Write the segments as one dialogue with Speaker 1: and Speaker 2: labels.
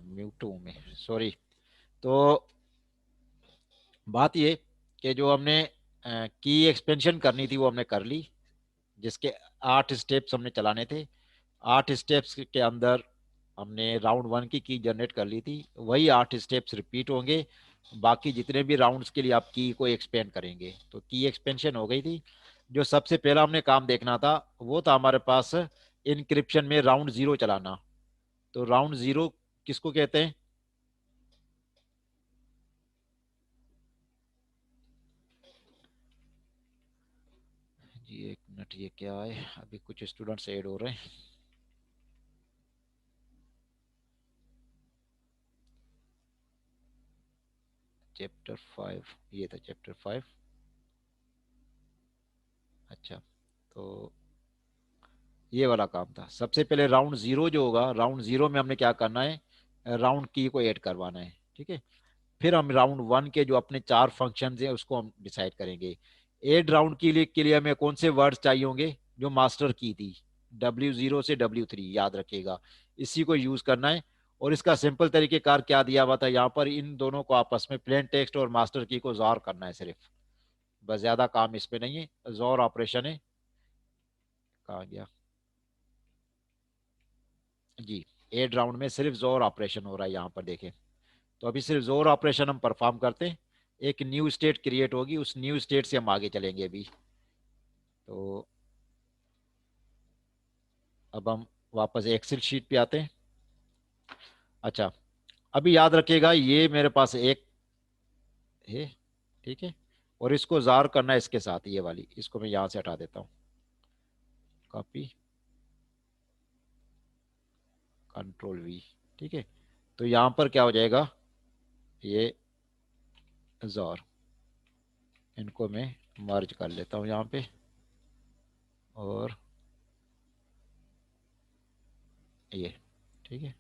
Speaker 1: Mute हूँ मैं, sorry. तो बात ये कि जो हमने की एक्सपेंशन करनी थी वो हमने कर ली, जिसके 8 स्टेप्स हमने चलाने थे। 8 स्टेप्स के अंदर हमने राउंड 1 की जनरेट कर ली थी, वही 8 स्टेप्स रिपीट होंगे बाकी जितने भी राउंड्स के लिए आप की को एक्सपेंड करेंगे। तो की एक्सपेंशन हो गई थी। जो सबसे पहला हमने काम देखना था वो था हमारे पास इनक्रिप्शन में राउंड 0 चलाना। तो राउंड 0 किसको कहते हैं? जी एक मिनट, ये क्या है, अभी कुछ स्टूडेंट्स ऐड हो रहे हैं। चैप्टर 5, ये था चैप्टर 5। अच्छा, तो ये वाला काम था। सबसे पहले राउंड 0 जो होगा, राउंड 0 में हमने क्या करना है, राउंड की को ऐड करवाना है, ठीक है। फिर हम राउंड 1 के जो अपने 4 फंक्शन हैं उसको हम डिसाइड करेंगे। ऐड राउंड के लिए हमें कौन से वर्ड्स चाहिए होंगे? जो मास्टर की थी, W0 से W3, याद रखिएगा, इसी को यूज करना है। और इसका सिंपल तरीकेकार क्या दिया हुआ था यहाँ पर, इन दोनों को आपस में प्लेन टेक्स्ट और मास्टर की को ज़ॉर करना है सिर्फ, बस ज्यादा काम इस पे नहीं है। ज़ॉर ऑपरेशन है। कहा गया जी, एड राउंड में सिर्फ जोर ऑपरेशन हो रहा है यहाँ पर देखें। तो अभी सिर्फ जोर ऑपरेशन हम परफॉर्म करते हैं। एक न्यू स्टेट क्रिएट होगी, उस न्यू स्टेट से हम आगे चलेंगे अभी। तो अब हम वापस एक्सेल शीट पे आते हैं। अच्छा, अभी याद रखिएगा ये मेरे पास एक है, ठीक है। और इसको जार करना है इसके साथ, ये वाली इसको मैं यहाँ से हटा देता हूँ। कॉपी, Ctrl V, ठीक है। तो यहाँ पर क्या हो जाएगा, ये जार, इनको मैं मर्ज कर लेता हूँ यहाँ पे, और ये, ठीक है।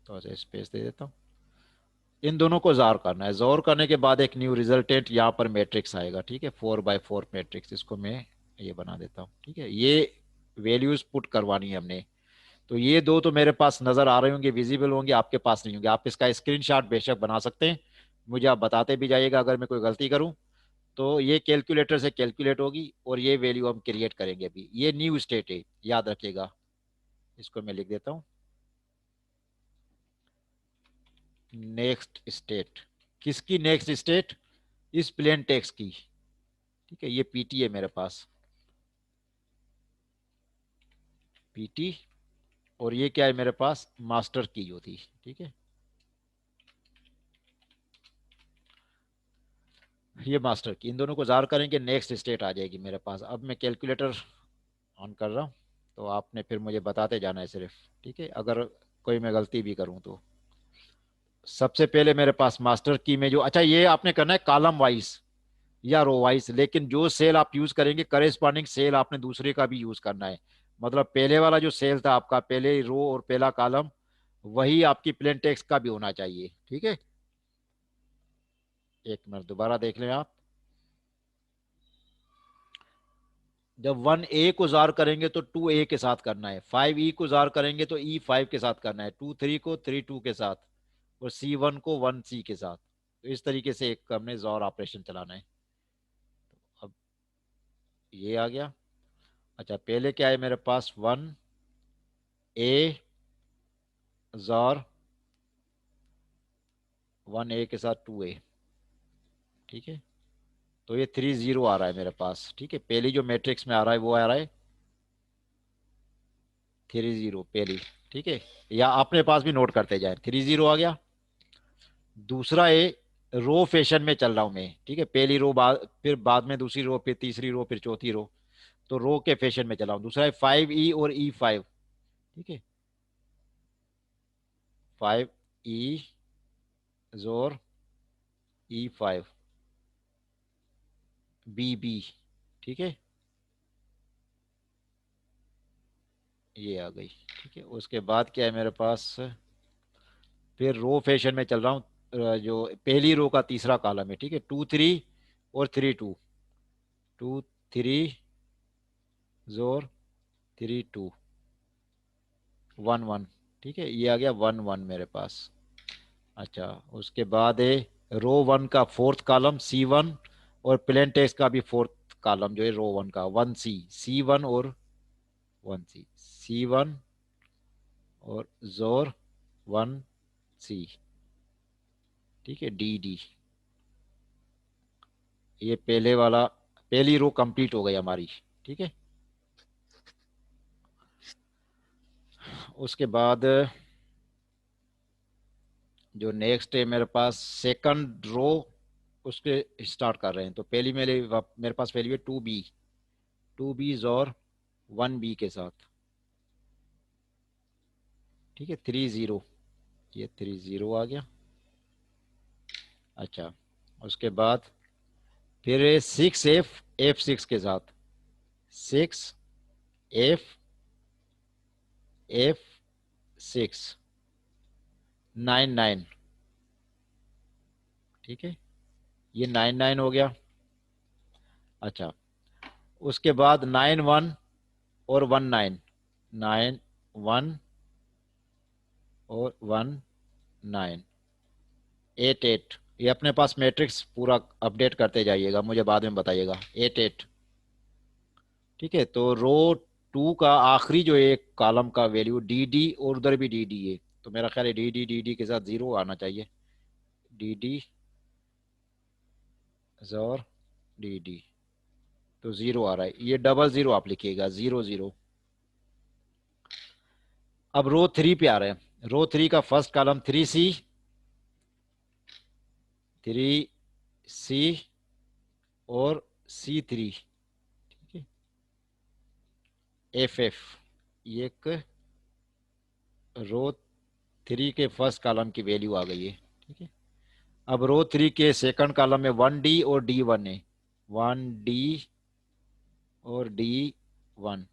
Speaker 1: तो ऐसे स्पेस दे देता हूँ। इन दोनों को जार करना है। जोर करने के बाद एक न्यू रिजल्टेंट यहाँ पर मैट्रिक्स आएगा, ठीक है, 4x4 मैट्रिक्स। इसको मैं ये बना देता हूँ, ठीक है। ये वैल्यूज पुट करवानी है हमने। तो ये दो तो मेरे पास नजर आ रहे होंगे, विजिबल होंगे, आपके पास नहीं होंगे। आप इसका स्क्रीनशॉट बेशक बना सकते हैं, मुझे आप बताते भी जाइएगा अगर मैं कोई गलती करूं। तो ये कैलकुलेटर से कैलकुलेट होगी और ये वैल्यू हम क्रिएट करेंगे। अभी ये न्यू स्टेट है, याद रखिएगा। इसको मैं लिख देता हूँ, नेक्स्ट स्टेट। किसकी नेक्स्ट स्टेट? इस प्लेन टेक्स्ट की, ठीक है। ये पीटी है मेरे पास, पीटी। और ये क्या है मेरे पास, मास्टर की होती, ठीक है। ये मास्टर की, इन दोनों को जार करेंगे, नेक्स्ट स्टेट आ जाएगी मेरे पास। अब मैं कैलकुलेटर ऑन कर रहा हूँ, तो आपने फिर मुझे बताते जाना है सिर्फ, ठीक है, अगर कोई मैं गलती भी करूँ तो। सबसे पहले मेरे पास मास्टर की में जो, अच्छा ये आपने करना है कॉलम वाइज या रो वाइज, लेकिन जो सेल आप यूज करेंगे करेस्पॉन्डिंग सेल आपने दूसरे का भी यूज करना है। मतलब पहले वाला जो सेल था आपका, पहले रो और पहला कॉलम, वही आपकी प्लेन टेक्स्ट का भी होना चाहिए, ठीक है। एक मिनट दोबारा देख लें आप। जब 1A को जार करेंगे तो 2A के साथ करना है, 5E को जार करेंगे तो E5 के साथ करना है, 2 3 को 3 2 के साथ, और C1 को 1C के साथ। तो इस तरीके से एक हमने जार ऑपरेशन चलाना है। अब ये आ गया। अच्छा, पहले क्या है मेरे पास, 1A जार 1A के साथ 2A, ठीक है। तो ये 3 0 आ रहा है मेरे पास, ठीक है। पहली जो मैट्रिक्स में आ रहा है वो आ रहा है 3 0 पहली, ठीक है। या अपने पास भी नोट करते जाए, 3 0 आ गया। दूसरा ए, रो फैशन में चल रहा हूं मैं, ठीक है। पहली रो बाद, फिर बाद में दूसरी रो, फिर तीसरी रो, फिर चौथी रो। तो रो के फैशन में चला हूं। दूसरा है 5E और E5, ठीक है। 5E जोर E5, BB, ठीक है। ये आ गई, ठीक है। उसके बाद क्या है मेरे पास, फिर रो फैशन में चल रहा हूँ। जो पहली रो का तीसरा कॉलम है, ठीक है, 2 3 और 3 2, 2 3 जोर 3 2, 1 1, ठीक है। ये आ गया 1 1 मेरे पास। अच्छा, उसके बाद है रो वन का फोर्थ कॉलम C1, और प्लेन टेक्स्ट का भी फोर्थ कॉलम जो है रो वन का 1C, C1 और 1C, C1 और जोर 1C। ठीक है, D ये पहले वाला, पहली रो कंप्लीट हो गई हमारी। ठीक है, उसके बाद जो नेक्स्ट है मेरे पास सेकंड रो, उसके स्टार्ट कर रहे हैं। तो पहली मेरे पास वैल्यू है 2B, 2B और 1B के साथ। ठीक है, 30, ये 30 आ गया। अच्छा, उसके बाद फिर 6F के साथ, 6F 9। ठीक है, ये 9 हो गया। अच्छा, उसके बाद 9 1 और 1 9, 9 1 और 1 9, 8 8। ये अपने पास मैट्रिक्स पूरा अपडेट करते जाइएगा, मुझे बाद में बताइएगा। 8 8। ठीक है, तो रो टू का आखिरी जो एक कॉलम का वैल्यू DD, और उधर भी DD है, तो मेरा ख्याल है DD के साथ 0 आना चाहिए। DD और DD, तो 0 आ रहा है, ये डबल 0 आप लिखिएगा, 0 0। अब रो थ्री पे आ रहे हैं। रो थ्री का फर्स्ट कॉलम 3C और C3। ठीक है, FF, ये एक रो थ्री के फर्स्ट कॉलम की वैल्यू आ गई है। ठीक है, अब रो थ्री के सेकंड कॉलम में 1D और D1 है, 1D और D1,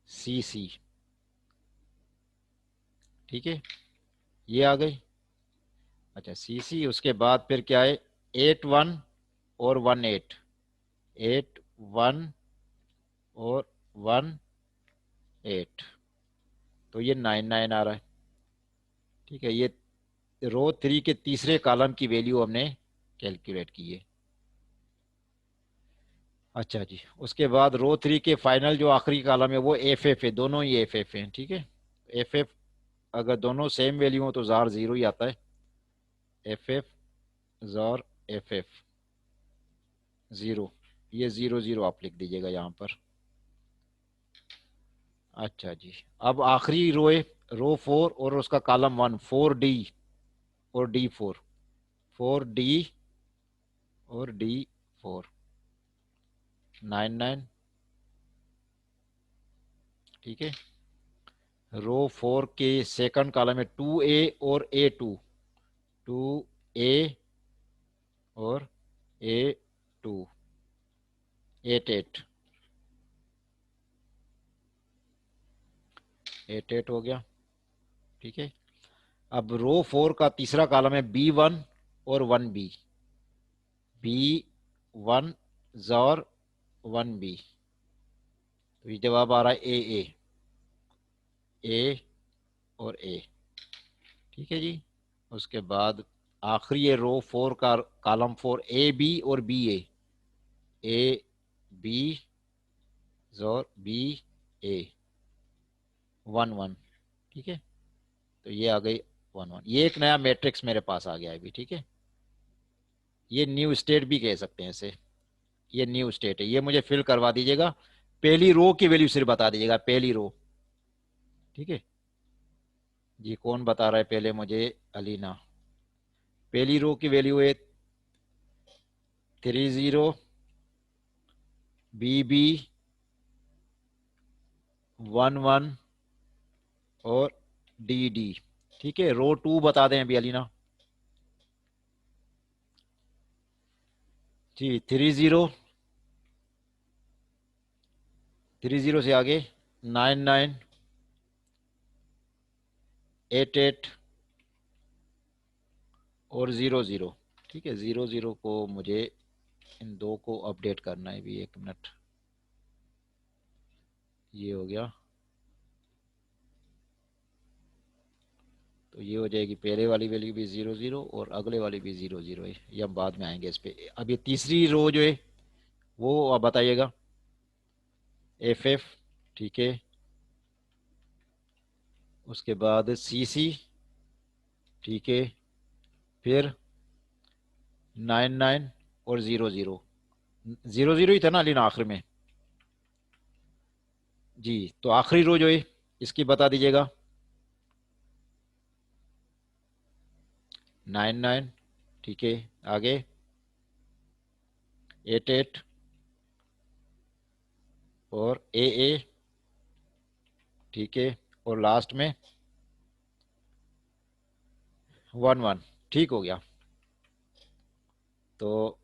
Speaker 1: CC। ठीक है, ये आ गई। अच्छा, CC, उसके बाद फिर क्या है, 8 1 और 1 8, 8 1 और 1 8, तो ये 9 9 आ रहा है। ठीक है, ये रो थ्री के तीसरे कॉलम की वैल्यू हमने कैलकुलेट की है। अच्छा जी, उसके बाद रो थ्री के फाइनल जो आखिरी कॉलम है वो FF है, दोनों ही FF हैं। ठीक है, FF अगर दोनों सेम वैल्यू हो तो जार 0 ही आता है। FF जार FF 0, ये 0 0 आप लिख दीजिएगा यहाँ पर। अच्छा जी, अब आखिरी रो है रो फोर, और उसका कॉलम 1, 4D और D4, 4D और D4, 9 9। ठीक है, रो फोर के सेकंड कॉलम में 2A और A2, 2A और A2, 8 8, 8 8 हो गया। ठीक है, अब रो फोर का तीसरा कॉलम है B1 और 1B, B1 और 1B, तो ये जवाब आ रहा है A और A। ठीक है जी, उसके बाद आखिरी है रो फोर का कॉलम 4, AB और B और BA, 1 1। ठीक है, तो ये आ गई 1 1। ये एक नया मैट्रिक्स मेरे पास आ गया है अभी। ठीक है, ये न्यू स्टेट भी कह सकते हैं इसे, ये न्यू स्टेट है, ये मुझे फिल करवा दीजिएगा। पहली रो की वैल्यू सिर्फ बता दीजिएगा, पहली रो। ठीक है जी, कौन बता रहा है पहले मुझे? अलीना। पहली रो की वैल्यू है 30, BB 1 1 और DD। ठीक है, रो टू बता दें अभी अलीना जी। 30 से आगे 9 9, 8 8 और 0 0। ठीक है, 0 0 को मुझे इन दो को अपडेट करना है भी, 1 मिनट। ये हो गया। तो ये हो जाएगी पहले वाली वैल्यू भी 0 0 और अगले वाली भी 0 0 है, ये हम बाद में आएंगे इस पे। अब ये तीसरी रो जो है वो आप बताइएगा। एफ एफ, ठीक है, उसके बाद सी सी, ठीक है, फिर 99 और 0 0। 0 0 ही था ना लेकिन आखिर में। जी, तो आखिरी रो जो है इसकी बता दीजिएगा। 99, ठीक है, आगे 88 और ए, ठीक है, और लास्ट में 11। ठीक हो गया, तो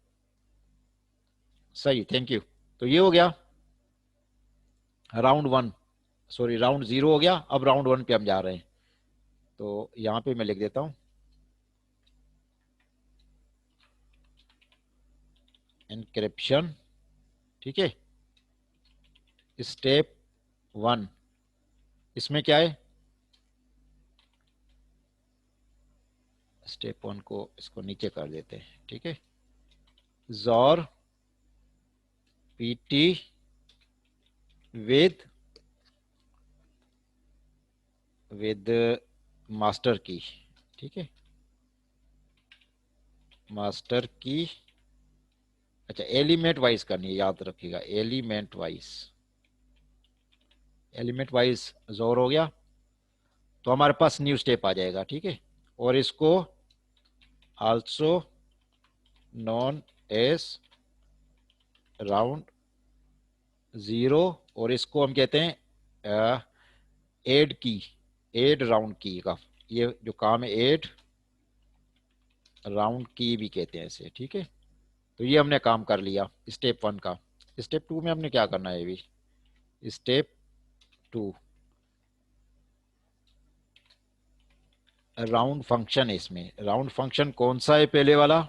Speaker 1: सही, थैंक यू। तो ये हो गया round one, sorry round zero हो गया। अब राउंड वन पे हम जा रहे हैं, तो यहां पे मैं लिख देता हूं एनक्रिप्शन, ठीक है, स्टेप वन। इसमें क्या है, स्टेप वन को इसको नीचे कर देते हैं, ठीक है, jaw PT with with master की, ठीक है, मास्टर की। अच्छा, एलिमेंट वाइज करनी है, याद रखिएगा, एलिमेंट वाइज। एलिमेंट वाइज जोर हो गया तो हमारे पास न्यू स्टेप आ जाएगा, ठीक है। और इसको also known as round zero, और इसको हम कहते हैं एड की, एड राउंड की का, ये जो काम है एड राउंड की भी कहते हैं इसे, ठीक है। तो ये हमने काम कर लिया स्टेप वन का। स्टेप टू में हमने क्या करना है अभी, स्टेप टू राउंड फंक्शन है। इसमें राउंड फंक्शन कौन सा है, पहले वाला,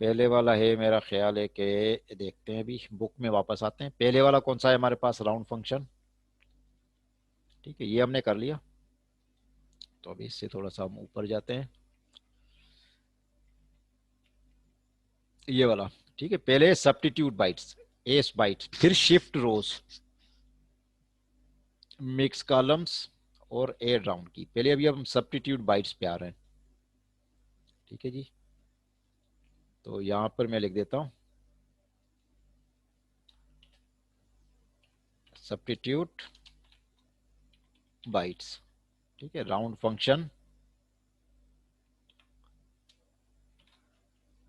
Speaker 1: पहले वाला है मेरा ख्याल है कि, देखते हैं अभी बुक में वापस आते हैं, पहले वाला कौन सा है हमारे पास, राउंड फंक्शन, ठीक है, ये हमने कर लिया। तो अभी इससे थोड़ा सा हम ऊपर जाते हैं, ये वाला, ठीक है, पहले सब्स्टिट्यूट बाइट्स, एस बाइट्स, फिर शिफ्ट रोज, मिक्स कॉलम्स और एड राउंड की। पहले अभी हम सब्स्टिट्यूट बाइट्स पे आ रहे हैं, ठीक है जी। तो यहां पर मैं लिख देता हूं सब्स्टिट्यूट बाइट्स, ठीक है, राउंड फंक्शन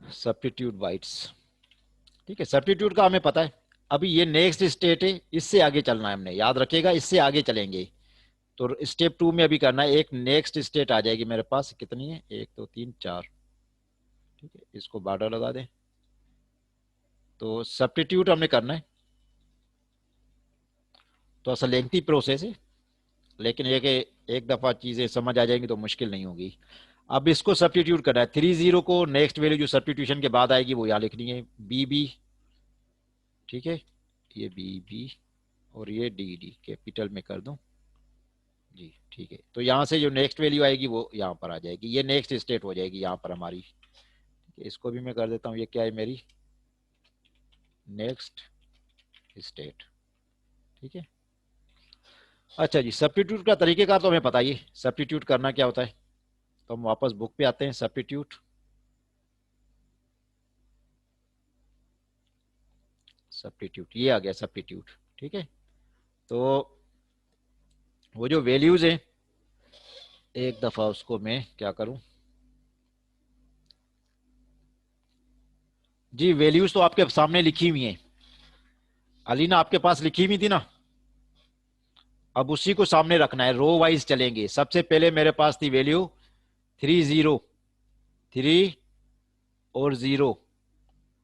Speaker 1: सब्स्टिट्यूट बाइट्स, ठीक है। सब्स्टिट्यूट का हमें पता है। अभी ये नेक्स्ट स्टेट है, इससे आगे चलना है हमने, याद रखिएगा, इससे आगे चलेंगे। तो स्टेप टू में अभी करना है, एक नेक्स्ट स्टेट आ जाएगी मेरे पास, कितनी है, 1 2 3 4, ठीक है, इसको बॉर्डर लगा दें। तो सब्स्टिट्यूट हमने करना है, तो असल लेंथी प्रोसेस है, लेकिन ये कि एक दफ़ा चीज़ें समझ आ जाएंगी तो मुश्किल नहीं होगी। अब इसको सब्स्टिट्यूट करना है, 30 को नेक्स्ट वैल्यू जो सब्स्टिट्यूशन के बाद आएगी वो यहाँ लिखनी है, बी बी, ठीक है, ये बी बी और ये डी डी कैपिटल में कर दूं जी, ठीक है। तो यहाँ से जो नेक्स्ट वैल्यू आएगी वो यहाँ पर आ जाएगी, ये नेक्स्ट स्टेट हो जाएगी यहाँ पर हमारी, ठीक है। इसको भी मैं कर देता हूँ, ये क्या है मेरी नेक्स्ट स्टेट, ठीक है। अच्छा जी, सब्स्टिट्यूट का तरीकेकार तो हमें पता ही है, सब्स्टिट्यूट करना क्या होता है। तो हम वापस बुक पे आते हैं, सब्स्टिट्यूट, सब्स्टिट्यूट, ये आ गया सब्स्टिट्यूट, ठीक है। तो वो जो वैल्यूज है, एक दफा उसको मैं क्या करूं जी, वैल्यूज तो आपके सामने लिखी हुई हैं, अलीना आपके पास लिखी हुई थी ना, अब उसी को सामने रखना है, रो वाइज चलेंगे। सबसे पहले मेरे पास थी वैल्यू 30, 3 और 0,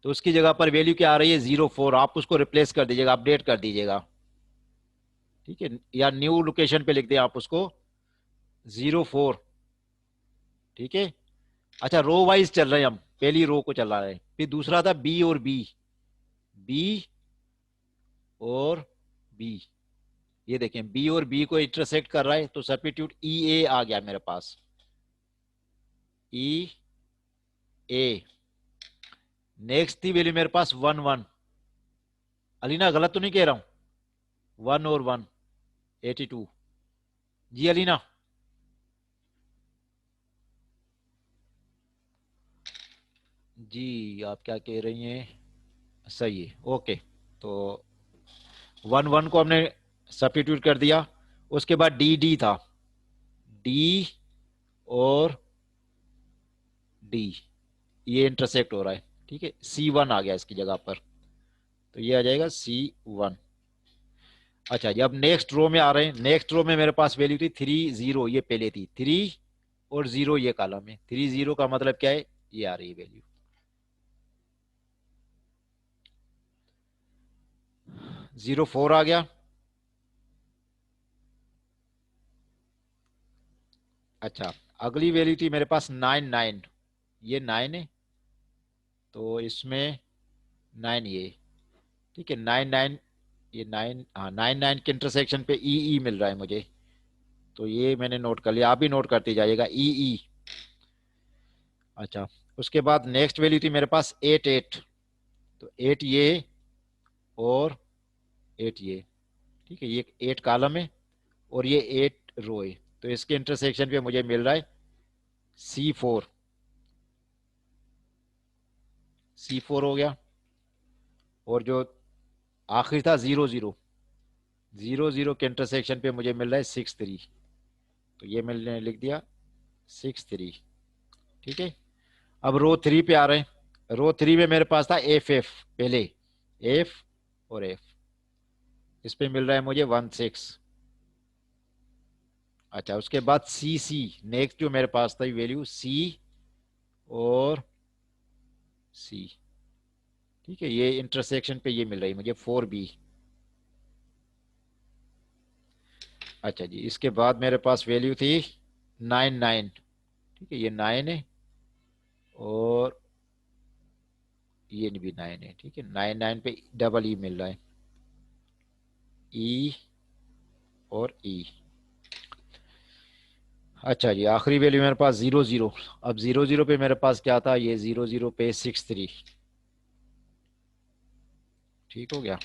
Speaker 1: तो उसकी जगह पर वैल्यू क्या आ रही है, 04। आप उसको रिप्लेस कर दीजिएगा, अपडेट कर दीजिएगा, ठीक है, या न्यू लोकेशन पे लिख दें आप उसको 04, ठीक है। अच्छा, रो वाइज चल रहे हैं हम, पहली रो को चला रहे हैं, फिर दूसरा था बी और बी, बी और बी, ये देखें बी और बी को इंटरसेक्ट कर रहा है, तो सब्स्टिट्यूट ई ए आ गया मेरे पास, ई ए। नेक्स्ट थी वैल्यू मेरे पास 1 1। अलीना गलत तो नहीं कह रहा हूं? 1 और 1 82। जी अलीना। जी आप क्या कह रही हैं? सही है, ओके। तो 1 1 को हमने सब्स्टिट्यूट कर दिया। उसके बाद डी डी था। डी और डी ये इंटरसेक्ट हो रहा है, ठीक है। C1 आ गया इसकी जगह पर, तो ये आ जाएगा C1। अच्छा, जब नेक्स्ट रो में आ रहे हैं, नेक्स्ट रो में मेरे पास वैल्यू थी 3 0, ये पहले थी 3 और 0, ये कॉलम है। 3 0 का मतलब क्या है? ये आ रही है वैल्यू। 0 4 आ गया। अच्छा, अगली वैल्यू थी मेरे पास 9 9। ये 9 है, तो इसमें 9 ये, ठीक है। 9 9, ये 9, हाँ 9 9 के इंटरसेक्शन पे ई ई मिल रहा है मुझे, तो ये मैंने नोट कर लिया। आप भी नोट करते जाइएगा, ई ई। अच्छा, उसके बाद नेक्स्ट वैल्यू थी मेरे पास 8 8। तो 8 ये और 8 ये, ठीक है। ये 8 कॉलम है और ये 8 रो है, तो इसके इंटरसेक्शन पे मुझे मिल रहा है C4। C4 हो गया। और जो आखिरी था 0 0 के इंटरसेक्शन पे मुझे मिल रहा है 6 3। तो ये मैंने लिख दिया 6 3, ठीक है। अब रो 3 पे आ रहे हैं। रो 3 में मेरे पास था एफ एफ पहले, एफ और एफ। इस पे मिल रहा है मुझे 1 6। अच्छा, उसके बाद सी सी, नेक्स्ट जो मेरे पास था वैल्यू सी और सी, ठीक है। ये इंटरसेक्शन पे ये मिल रही है मुझे 4 B। अच्छा जी, इसके बाद मेरे पास वैल्यू थी 9 9, ठीक है। ये 9 है और ये भी 9 है, ठीक है। 9 9 पे डबल ई मिल रहा है, ई और ई। अच्छा जी, आखिरी वैल्यू मेरे पास 0 0। अब 0 0 पे मेरे पास क्या था? ये 0 0 पे 6 3, ठीक हो गया।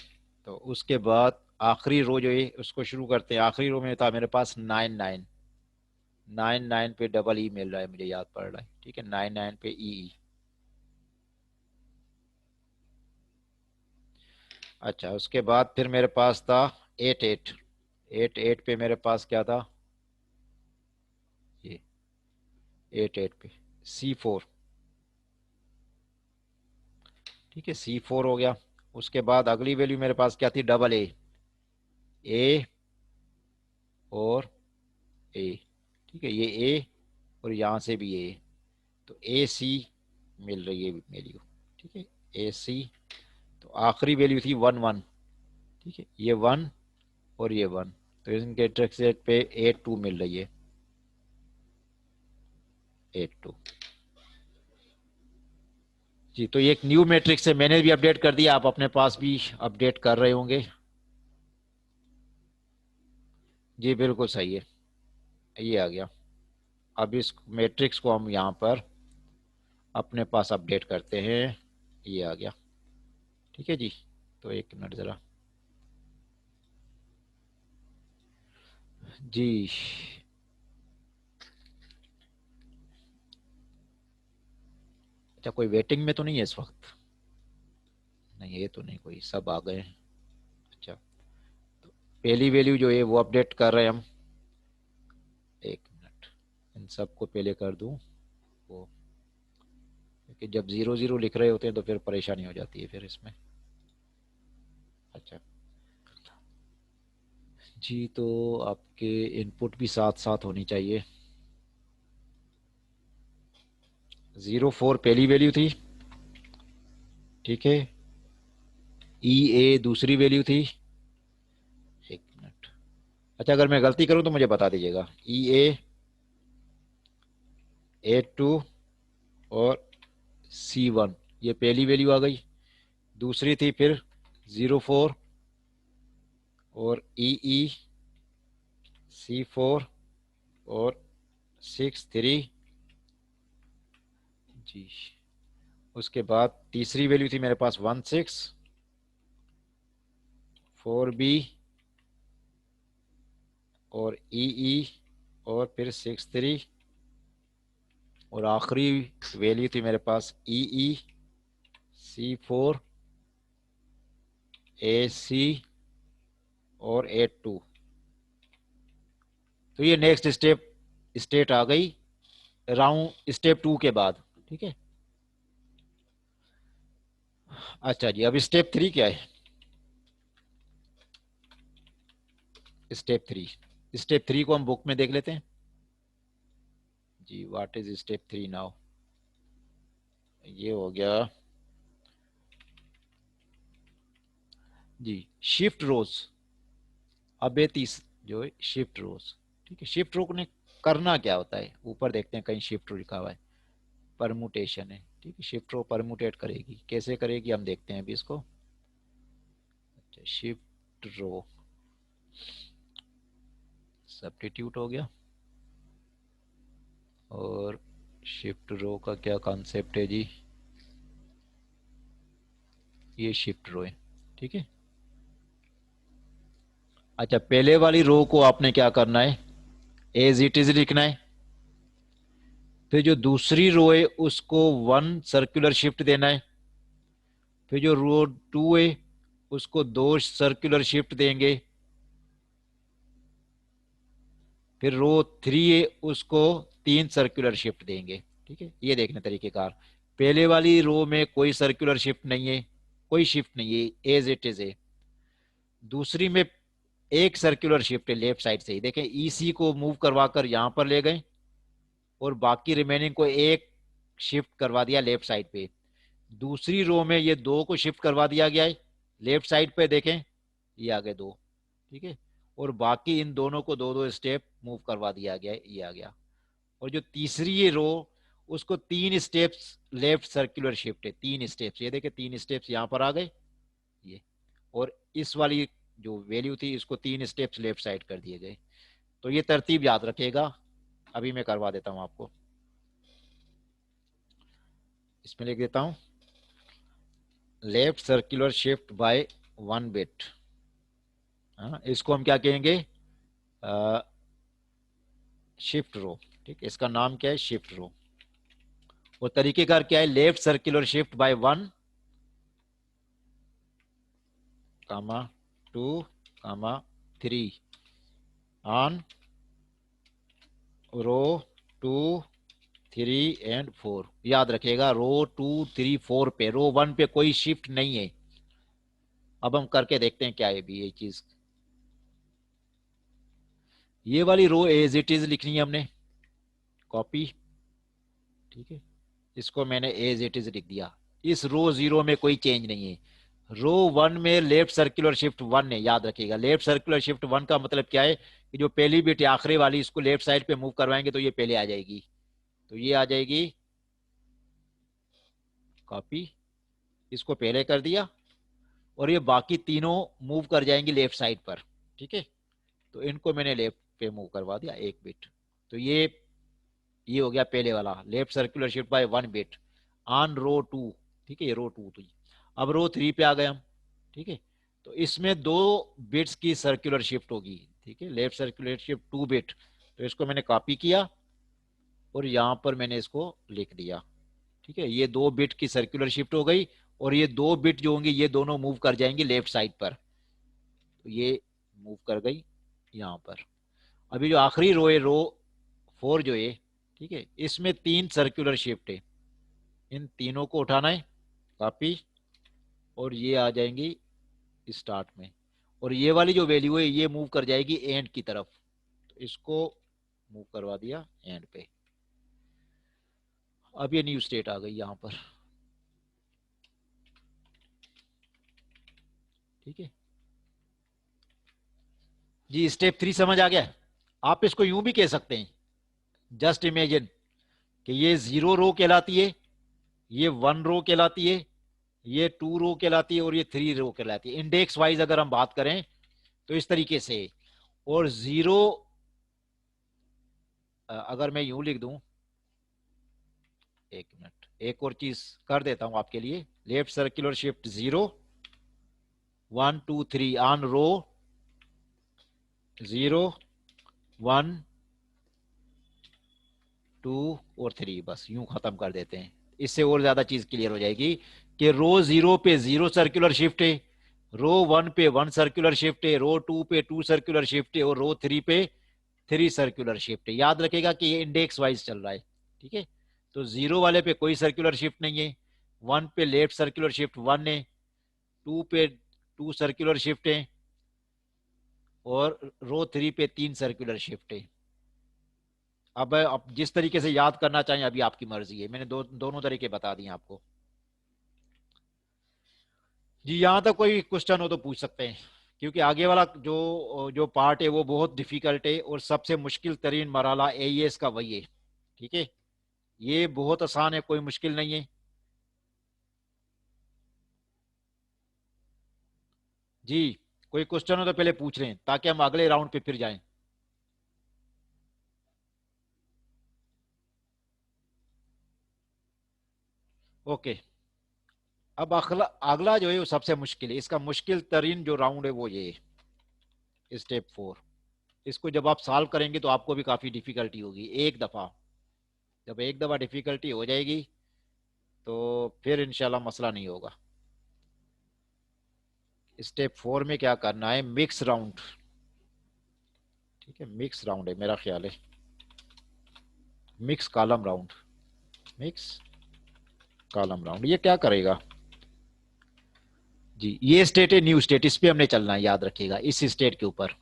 Speaker 1: तो उसके बाद आखिरी रो जो है उसको शुरू करते हैं। आखिरी रो में था मेरे पास 9 9। 9 9 पे डबल ई मिल रहा है, मुझे याद पड़ रहा है, ठीक है। 9 9 पे ई ई। अच्छा, उसके बाद फिर मेरे पास था 8 8। 8 8 पे मेरे पास क्या था? ये 8 8 पे C4, ठीक है। C4 हो गया। उसके बाद अगली वैल्यू मेरे पास क्या थी? डबल ए, ए और ए, ठीक है। ये ए और यहाँ से भी ए, तो ए सी मिल रही है वैल्यू, ठीक है। ए सी। तो आखिरी वैल्यू थी 1 1, ठीक है। ये 1 और ये 1, तो इनके इंटरसेक्ट पे 8 2 मिल रही है, 8 2। जी, तो ये एक न्यू मैट्रिक्स है, मैंने भी अपडेट कर दिया, आप अपने पास भी अपडेट कर रहे होंगे। जी बिल्कुल सही है, ये आ गया। अब इस मैट्रिक्स को हम यहाँ पर अपने पास अपडेट करते हैं, ये आ गया, ठीक है जी। तो एक मिनट ज़रा। जी, अच्छा कोई वेटिंग में तो नहीं है इस वक्त? नहीं, ये तो नहीं, कोई सब आ गए हैं। अच्छा, तो पहली वैल्यू जो है वो अपडेट कर रहे हैं हम। एक मिनट, इन सबको पहले कर दूं वो, क्योंकि जब 0 0 लिख रहे होते हैं तो फिर परेशानी हो जाती है फिर इसमें। अच्छा जी, तो आपके इनपुट भी साथ साथ होनी चाहिए। 0 4 पहली वैल्यू थी, ठीक है। ई ए दूसरी वैल्यू थी। एक मिनट, अच्छा अगर मैं गलती करूं तो मुझे बता दीजिएगा। ई ए 2 और C1, ये पहली वैल्यू आ गई। दूसरी थी फिर 0 4 और ई C4 और 6 3 जी, उसके बाद तीसरी वैल्यू थी मेरे पास 16, 4B और EE और फिर 63 और आखिरी वैल्यू थी मेरे पास EE, C4, AC और 82। तो ये नेक्स्ट स्टेट आ गई राउंड स्टेप 2 के बाद। ठीक है। अच्छा जी, अब स्टेप 3 क्या है? स्टेप 3 को हम बुक में देख लेते हैं जी। What is step 3 now? ये हो गया जी शिफ्ट रोज। अब ये तीस जो है शिफ्ट रोज। ठीक है, शिफ्ट रो ने करना क्या होता है? ऊपर देखते हैं कहीं शिफ्ट रो लिखा हुआ है, परमुटेशन है। ठीक है, शिफ्ट रो परमुटेट करेगी, कैसे करेगी हम देखते हैं अभी इसको। अच्छा, शिफ्ट रो सब्स्टिट्यूट हो गया। और शिफ्ट रो का क्या कॉन्सेप्ट है जी? ये शिफ्ट रो है। ठीक है। अच्छा, पहले वाली रो को आपने क्या करना है? एज इट इज लिखना है। फिर जो दूसरी रो है उसको 1 सर्कुलर शिफ्ट देना है। फिर जो रो 2 है उसको 2 सर्कुलर शिफ्ट देंगे। फिर रो 3 है उसको 3 सर्कुलर शिफ्ट देंगे। ठीक है, ये देखने तरीकेकार। पहले वाली रो में कोई सर्कुलर शिफ्ट नहीं है, कोई शिफ्ट नहीं है, एज इट इज है। दूसरी में एक सर्कुलर शिफ्ट है लेफ्ट साइड से ही। देखें, ईसी को मूव करवा कर यहां पर ले गए और बाकी रिमेनिंग को एक शिफ्ट करवा दिया लेफ्ट साइड पे। दूसरी रो में ये 2 को शिफ्ट करवा दिया गया है लेफ्ट साइड पे। देखें, ये आ गए 2। ठीक है, और बाकी इन दोनों को 2-2 स्टेप मूव करवा दिया गया है, ये आ गया। और जो तीसरी ये रो उसको 3 स्टेप्स लेफ्ट सर्कुलर शिफ्ट है, 3 स्टेप्स। ये देखें 3 स्टेप्स यहां पर आ गए ये। और इस वाली जो वैल्यू थी इसको 3 स्टेप्स लेफ्ट साइड कर दिए गए। तो ये तरतीब याद रखेगा। अभी मैं करवा देता हूं आपको, इसमें लिख देता हूं left circular shift by 1 bit. हाँ, इसको हम क्या कहेंगे? Shift row. ठीक है, इसका नाम क्या है? Shift row. वो तरीकेकार क्या है? Left circular shift by 1, 2, 3 on row 2, 3 and 4। याद रखिएगा, रो 2, 3, 4 पे, रो 1 पे कोई शिफ्ट नहीं है। अब हम करके देखते हैं क्या है भी ये चीज। ये वाली रो एज इट इज लिखनी है हमने, कॉपी। ठीक है, इसको मैंने एज इट इज लिख दिया। इस रो 0 में कोई चेंज नहीं है। रो 1 में लेफ्ट सर्कुलर शिफ्ट 1 है। याद रखिएगा, लेफ्ट सर्कुलर शिफ्ट 1 का मतलब क्या है कि जो पहली बिट आखिरी वाली इसको लेफ्ट साइड पे मूव करवाएंगे तो ये पहले आ जाएगी। तो ये आ जाएगी कॉपी, इसको पहले कर दिया। और ये बाकी तीनों मूव कर जाएंगी लेफ्ट साइड पर। ठीक है, तो इनको मैंने लेफ्ट पे मूव करवा दिया 1 बिट। तो ये हो गया पहले वाला left circular shift by 1 bit on row 2। ठीक है, ये रो 2 थी। अब रो 3 पे आ गए हम। ठीक है, तो इसमें 2 बिट्स की सर्कुलर शिफ्ट होगी। ठीक है, लेफ्ट सर्कुलर शिफ्ट 2 बिट। तो इसको मैंने कॉपी किया और यहां पर मैंने इसको लिख दिया। ठीक है, ये 2 बिट की सर्कुलर शिफ्ट हो गई। और ये 2 बिट जो होंगी ये दोनों मूव कर जाएंगी लेफ्ट साइड पर। तो ये मूव कर गई यहां पर। अभी जो आखिरी रो है, रो 4 जो है, ठीक है, इसमें 3 सर्कुलर शिफ्ट है। इन तीनों को उठाना है, कॉपी, और ये आ जाएंगी स्टार्ट में। और ये वाली जो वैल्यू है ये मूव कर जाएगी एंड की तरफ। तो इसको मूव करवा दिया एंड पे। अब ये न्यू स्टेट आ गई यहां पर। ठीक है जी, स्टेप 3 समझ आ गया। आप इसको यूं भी कह सकते हैं, जस्ट इमेजिन कि ये 0 रो कहलाती है, ये 1 रो कहलाती है, ये 2 रो कहलाती है और ये 3 रो कहलाती है। इंडेक्स वाइज अगर हम बात करें तो इस तरीके से। और 0 अगर मैं यूं लिख दूं एक मिनट, एक और चीज कर देता हूं आपके लिए। Left circular shift 0 1 2 3 on row 0 1 2 और 3, बस यूं खत्म कर देते हैं। इससे और ज्यादा चीज क्लियर हो जाएगी कि रो 0 पे 0 सर्कुलर शिफ्ट है, रो 1 पे 1 सर्कुलर शिफ्ट है, रो 2 पे 2 सर्कुलर शिफ्ट है और रो 3 पे 3 सर्कुलर शिफ्ट है। याद रखेगा कि ये इंडेक्स वाइज चल रहा है, ठीक है। तो 0 वाले पे कोई सर्कुलर शिफ्ट नहीं है, 1 पे लेफ्ट सर्कुलर शिफ्ट 1 है, 2 पे 2 सर्कुलर शिफ्ट है और रो 3 पे 3 सर्कुलर शिफ्ट है। अब जिस तरीके से याद करना चाहिए अभी आपकी मर्जी है, मैंने दोनों तरीके बता दिए आपको। जी, यहां तक कोई क्वेश्चन हो तो पूछ सकते हैं, क्योंकि आगे वाला जो जो पार्ट है वो बहुत डिफिकल्ट है और सबसे मुश्किल तरीन मरहला एईएस का वही है, ठीक है। ये बहुत आसान है, कोई मुश्किल नहीं है। जी, कोई क्वेश्चन हो तो पहले पूछ लें ताकि हम अगले राउंड पे फिर जाएं। ओके, अब अगला अगला जो है वो सबसे मुश्किल है, इसका मुश्किल तरीन जो राउंड है वो ये है, स्टेप 4। इसको जब आप सॉल्व करेंगे तो आपको भी काफी डिफिकल्टी होगी एक दफा। जब एक दफा डिफिकल्टी हो जाएगी तो फिर इंशाल्लाह मसला नहीं होगा। स्टेप 4 में क्या करना है, मिक्स राउंड, ठीक है। मिक्स राउंड है मेरा ख्याल है, mix column round, mix column round. ये क्या करेगा जी, ये स्टेट है न्यू स्टेट, इस पे हमने चलना है, याद रखिएगा इस स्टेट के ऊपर।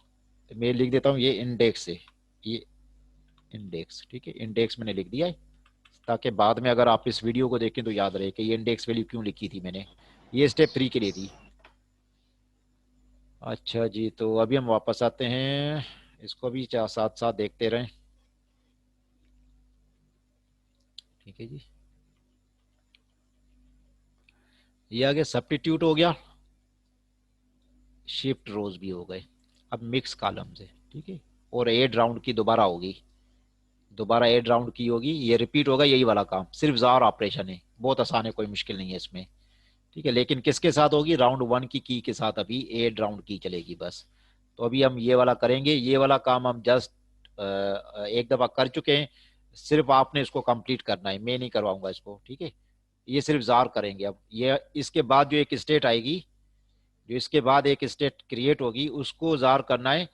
Speaker 1: तो मैं लिख देता हूँ ये इंडेक्स है, ये इंडेक्स, ठीक है। इंडेक्स मैंने लिख दिया है ताकि बाद में अगर आप इस वीडियो को देखें तो याद रहे कि ये इंडेक्स वैल्यू क्यों लिखी थी मैंने। ये स्टेप 3 के लिए थी। अच्छा जी, तो अभी हम वापस आते हैं, इसको भी साथ साथ देखते रहें, ठीक है जी। ये आगे सब्स्टिट्यूट हो गया, शिफ्ट रोज भी हो गए। अब मिक्स कॉलम से, ठीक है। और एड राउंड की दोबारा होगी, दोबारा एड राउंड की होगी, ये रिपीट होगा, यही वाला काम, सिर्फ जार ऑपरेशन है, बहुत आसान है, कोई मुश्किल नहीं है इसमें, ठीक है। लेकिन किसके साथ होगी, राउंड 1 की के साथ अभी एड राउंड की चलेगी बस। तो अभी हम ये वाला करेंगे, ये वाला काम हम जस्ट एक दफा कर चुके हैं, सिर्फ आपने इसको कंप्लीट करना है, मैं नहीं करवाऊंगा इसको, ठीक है। ये सिर्फ जार करेंगे। अब ये इसके बाद जो एक स्टेट आएगी, जो इसके बाद एक स्टेट क्रिएट होगी, उसको जार करना है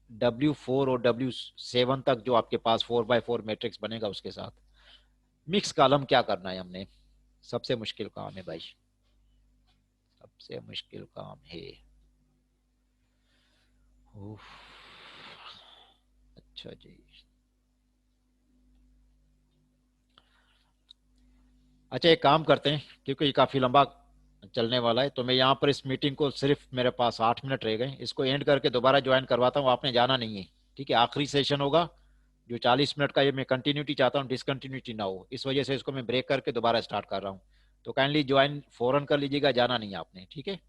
Speaker 1: W4 और W7 तक, जो आपके पास 4x4 मैट्रिक्स बनेगा उसके साथ। मिक्स कॉलम क्या करना है हमने, सबसे मुश्किल काम है भाई, सबसे मुश्किल काम है। उफ, अच्छा जी। अच्छा, एक काम करते हैं, क्योंकि ये काफी लंबा चलने वाला है, तो मैं यहाँ पर इस मीटिंग को, सिर्फ मेरे पास 8 मिनट रह गए, इसको एंड करके दोबारा ज्वाइन करवाता हूँ, आपने जाना नहीं है, ठीक है। आखिरी सेशन होगा जो 40 मिनट का, ये मैं कंटिन्यूटी चाहता हूँ, डिसकंटिन्यूटी ना हो, इस वजह से इसको मैं ब्रेक करके दोबारा स्टार्ट कर रहा हूँ। तो काइंडली ज्वाइन फौरन कर लीजिएगा, जाना नहीं है आपने, ठीक है।